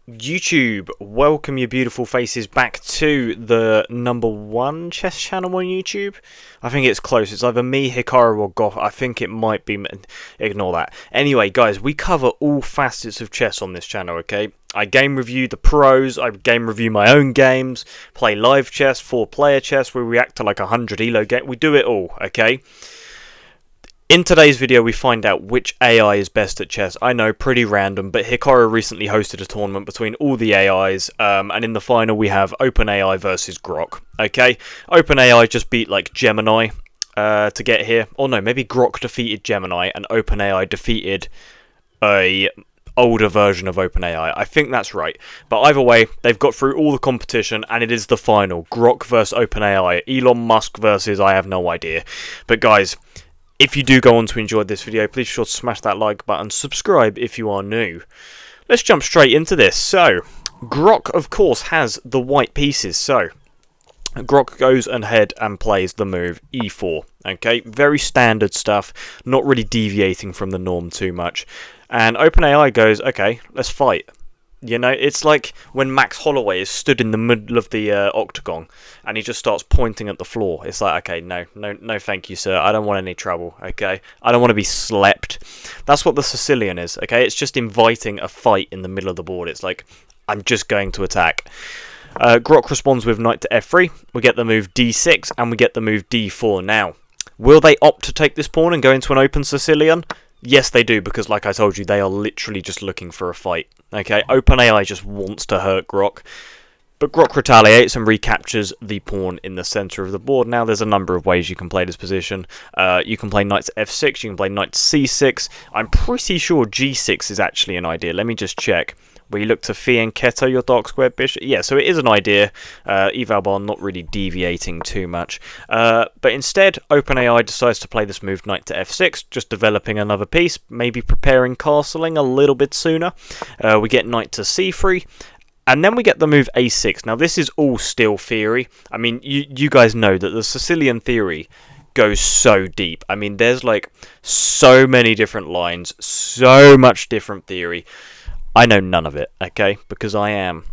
YouTube, welcome your beautiful faces back to the #1 chess channel on YouTube. I think it's close. It's either me, Hikaru, or Goth. I think it might be. Ignore that. Anyway, guys, we cover all facets of chess on this channel, okay? I game review the pros, I game review my own games, play live chess, 4-player chess, we react to like 100 ELO games. We do it all, okay? In today's video, we find out which AI is best at chess. I know, pretty random, but Hikaru recently hosted a tournament between all the AIs, and in the final we have OpenAI versus Grok. Okay, OpenAI just beat like Gemini to get here, or no, maybe Grok defeated Gemini and OpenAI defeated a older version of OpenAI. I think that's right. But either way, they've got through all the competition, and it is the final: Grok versus OpenAI, Elon Musk versus I have no idea. But guys, if you do go on to enjoy this video, please be sure to smash that like button, subscribe if you are new. Let's jump straight into this. So, Grok, of course, has the white pieces. So, Grok goes ahead and plays the move e4. Okay, very standard stuff, not really deviating from the norm too much. And OpenAI goes, okay, let's fight. You know, it's like when Max Holloway is stood in the middle of the octagon and he just starts pointing at the floor. It's like, okay, no, thank you, sir. I don't want any trouble, okay? I don't want to be slept. That's what the Sicilian is, okay? It's just inviting a fight in the middle of the board. It's like, I'm just going to attack. Grok responds with knight to f3. We get the move d6 and we get the move d4. Now, will they opt to take this pawn and go into an open Sicilian? Yes, they do, because like I told you, they are literally just looking for a fight. Okay, OpenAI just wants to hurt Grok. But Grok retaliates and recaptures the pawn in the center of the board. Now, there's a number of ways you can play this position. You can play knight to f6, you can play knight to c6. I'm pretty sure g6 is actually an idea. Let me just check. Where you look to fianchetto your dark squared bishop. Yeah, so it is an idea. Evalbar not really deviating too much. But instead, OpenAI decides to play this move knight to f6, just developing another piece, maybe preparing castling a little bit sooner. We get knight to c3. And then we get the move a6. Now, this is all still theory. I mean, you guys know that the Sicilian theory goes so deep. I mean, there's like so many different lines, so much different theory. I know none of it, okay, because I'm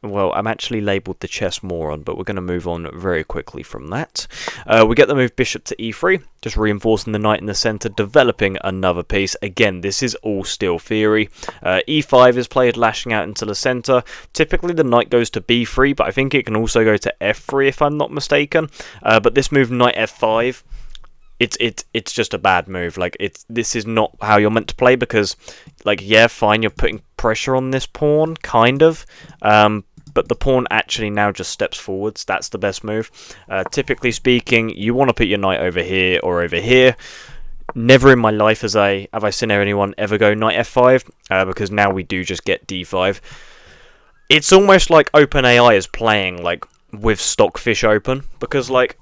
actually labelled the chess moron, but we're going to move on very quickly from that. We get the move bishop to e3, just reinforcing the knight in the centre, developing another piece. Again, this is all still theory. e5 is played, lashing out into the centre. Typically, the knight goes to b3, but I think it can also go to f3 if I'm not mistaken. But this move, knight f5, it's just a bad move. Like, this is not how you're meant to play, because, like, yeah, fine, you're putting pressure on this pawn, kind of, but the pawn actually now just steps forwards. That's the best move. Typically speaking, you want to put your knight over here or over here. Never in my life have I seen anyone ever go knight f5, because now we do just get d5. It's almost like OpenAI is playing, like, with Stockfish open, because, like,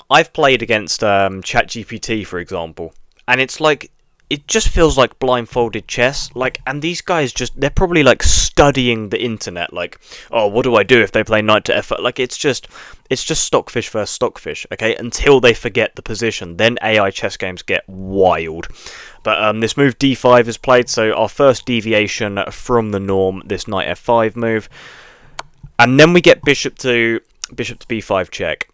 I've played against ChatGPT, for example, and it's like, it just feels like blindfolded chess. Like, and these guys they're probably like studying the internet. Like, oh, what do I do if they play knight to f4? Like, it's just Stockfish versus Stockfish, okay? Until they forget the position, then AI chess games get wild. But this move d5 is played, so our first deviation from the norm, this knight f5 move, and then we get bishop to b5 check.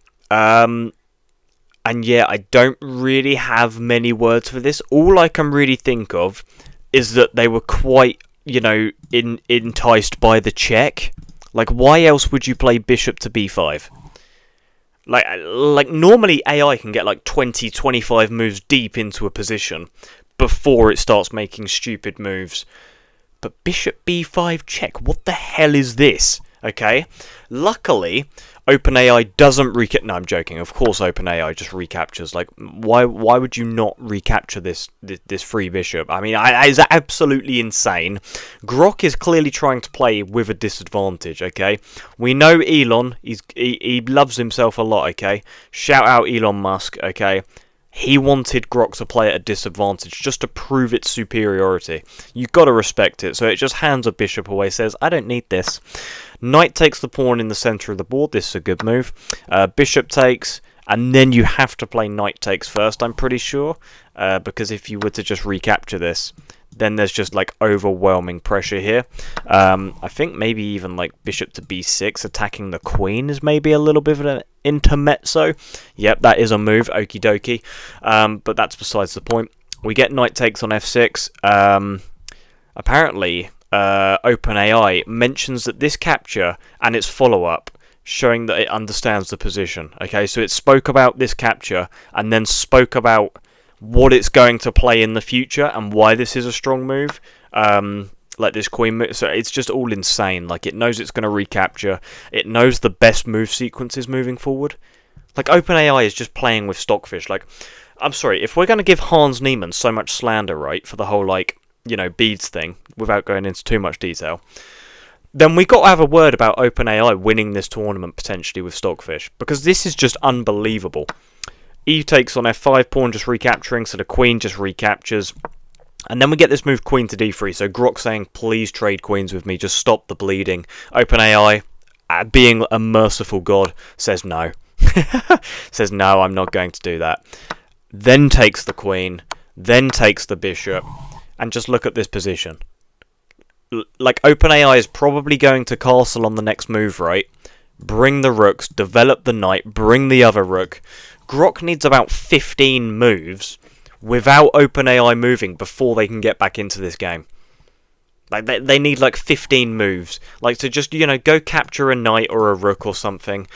And yeah, I don't really have many words for this. All I can really think of is that they were quite, you know, enticed by the check. Like, why else would you play bishop to b5? Like normally AI can get like 20, 25 moves deep into a position before it starts making stupid moves. But bishop b5 check, what the hell is this? Okay, luckily OpenAI doesn't recapture. No, I'm joking. Of course, OpenAI just recaptures. Like, why would you not recapture this free bishop? I mean, it's absolutely insane. Grok is clearly trying to play with a disadvantage. Okay, we know Elon. He loves himself a lot. Okay, shout out Elon Musk. Okay. He wanted Grok to play at a disadvantage just to prove its superiority. You've got to respect it. So it just hands a bishop away, says, I don't need this. Knight takes the pawn in the centre of the board. This is a good move. Bishop takes, and then you have to play knight takes first, I'm pretty sure. Because if you were to just recapture this, then there's just like overwhelming pressure here. I think maybe even like bishop to b6 attacking the queen is maybe a little bit of an intermezzo. Yep, that is a move, okie dokie. But that's besides the point. We get knight takes on f6. Apparently, OpenAI mentions that this capture and its follow-up showing that it understands the position. Okay, so it spoke about this capture and then spoke about what it's going to play in the future and why this is a strong move. Like this queen move. So it's just all insane. Like, it knows it's going to recapture. It knows the best move sequences moving forward. Like, OpenAI is just playing with Stockfish. Like, I'm sorry, if we're going to give Hans Niemann so much slander, right, for the whole, like, you know, beads thing, without going into too much detail, then we got to have a word about OpenAI winning this tournament potentially with Stockfish, because this is just unbelievable. E takes on f5, pawn just recapturing, so the queen just recaptures. And then we get this move queen to d3, so Grok saying, please trade queens with me, just stop the bleeding. OpenAI, being a merciful god, says no. Says, no, I'm not going to do that. Then takes the queen, then takes the bishop, and just look at this position. Like, OpenAI is probably going to castle on the next move, right? Bring the rooks, develop the knight, bring the other rook. Grok needs about 15 moves without OpenAI moving before they can get back into this game. Like, they need like 15 moves. Like, to just, you know, go capture a knight or a rook or something,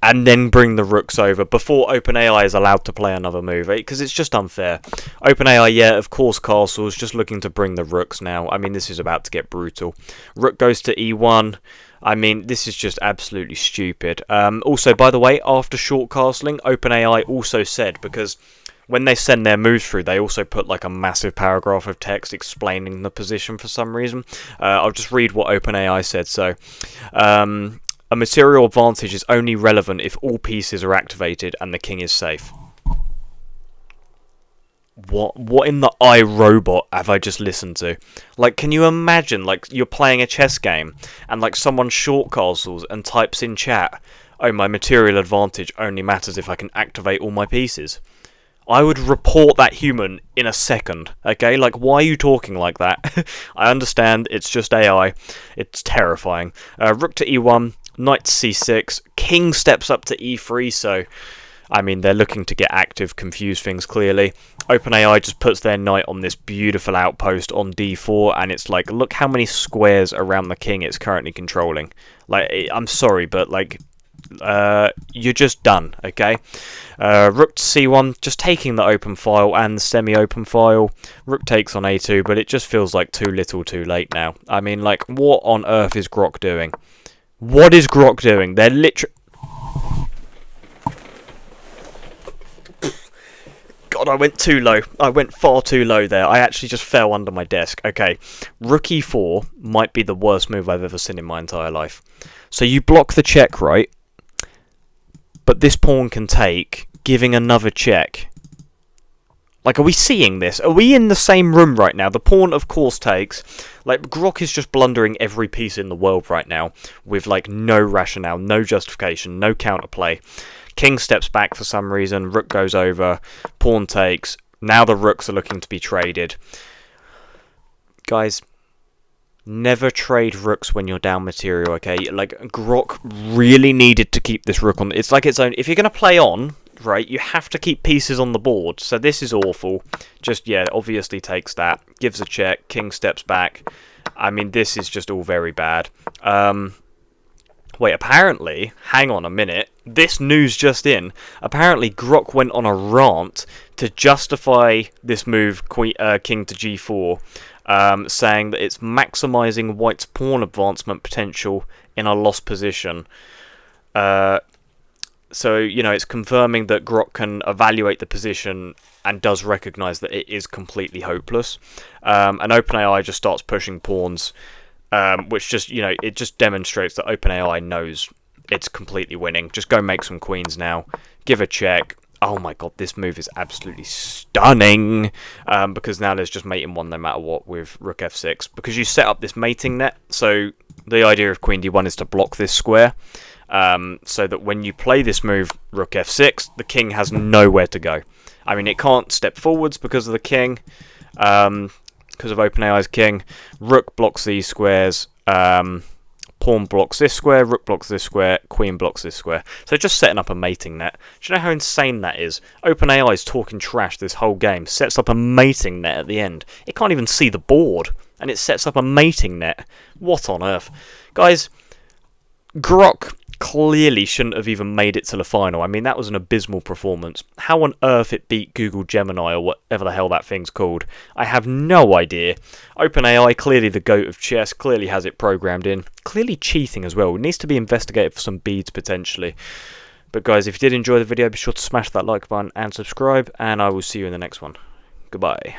and then bring the rooks over before OpenAI is allowed to play another move, right? Because it's just unfair. OpenAI, yeah, of course, castles, just looking to bring the rooks now. I mean, this is about to get brutal. Rook goes to e1. I mean, this is just absolutely stupid. Also, by the way, after short castling, OpenAI also said, because when they send their moves through, they also put like a massive paragraph of text explaining the position for some reason. I'll just read what OpenAI said. So, a material advantage is only relevant if all pieces are activated and the king is safe. What in the iRobot have I just listened to? Like, can you imagine, like, you're playing a chess game and like someone short castles and types in chat, oh, my material advantage only matters if I can activate all my pieces. I would report that human in a second, okay? Like, why are you talking like that? I understand, it's just AI. It's terrifying. Rook to e1, knight to c6, king steps up to e3, so, I mean, they're looking to get active, confuse things clearly. OpenAI just puts their knight on this beautiful outpost on d4, and it's like, look how many squares around the king it's currently controlling. Like, I'm sorry, but, like, you're just done, okay? Rook to c1, just taking the open file and the semi-open file. Rook takes on a2, but it just feels like too little too late now. I mean, like, what on earth is Grok doing? What is Grok doing? They're literally... God, I went too low. I went far too low there. I actually just fell under my desk. Okay, Rook e4 might be the worst move I've ever seen in my entire life. So you block the check, right? But this pawn can take, giving another check. Like, are we seeing this? Are we in the same room right now? The pawn, of course, takes. Like, Grok is just blundering every piece in the world right now with, like, no rationale, no justification, no counterplay. King steps back for some reason. Rook goes over. Pawn takes. Now the rooks are looking to be traded. Guys, never trade rooks when you're down material, okay? Like, Grok really needed to keep this rook on. It's like its own... If you're going to play on, right, you have to keep pieces on the board. So this is awful. Just, yeah, obviously takes that. Gives a check. King steps back. I mean, this is just all very bad. Wait, apparently... Hang on a minute. This news just in. Apparently, Grok went on a rant to justify this move, king to g4. Saying that it's maximising White's pawn advancement potential in a lost position. So, you know, it's confirming that Grok can evaluate the position and does recognise that it is completely hopeless. And OpenAI just starts pushing pawns, which just, you know, it just demonstrates that OpenAI knows it's completely winning. Just go make some queens now. Give a check. Oh my god, this move is absolutely stunning, because now there's just mating one no matter what with Rook f6, because you set up this mating net, so the idea of Queen d1 is to block this square, so that when you play this move, Rook f6, the king has nowhere to go. I mean, it can't step forwards because of the king, because of OpenAI's king. Rook blocks these squares. Pawn blocks this square, rook blocks this square, queen blocks this square. So just setting up a mating net. Do you know how insane that is? OpenAI is talking trash this whole game. Sets up a mating net at the end. It can't even see the board, and it sets up a mating net. What on earth? Guys, Grok clearly shouldn't have even made it to the final. I mean, that was an abysmal performance. How on earth it beat Google Gemini or whatever the hell that thing's called, I have no idea. OpenAI, clearly the GOAT of chess, clearly has it programmed in. Clearly cheating as well. It needs to be investigated for some beads potentially. But guys, if you did enjoy the video, be sure to smash that like button and subscribe, and I will see you in the next one. Goodbye.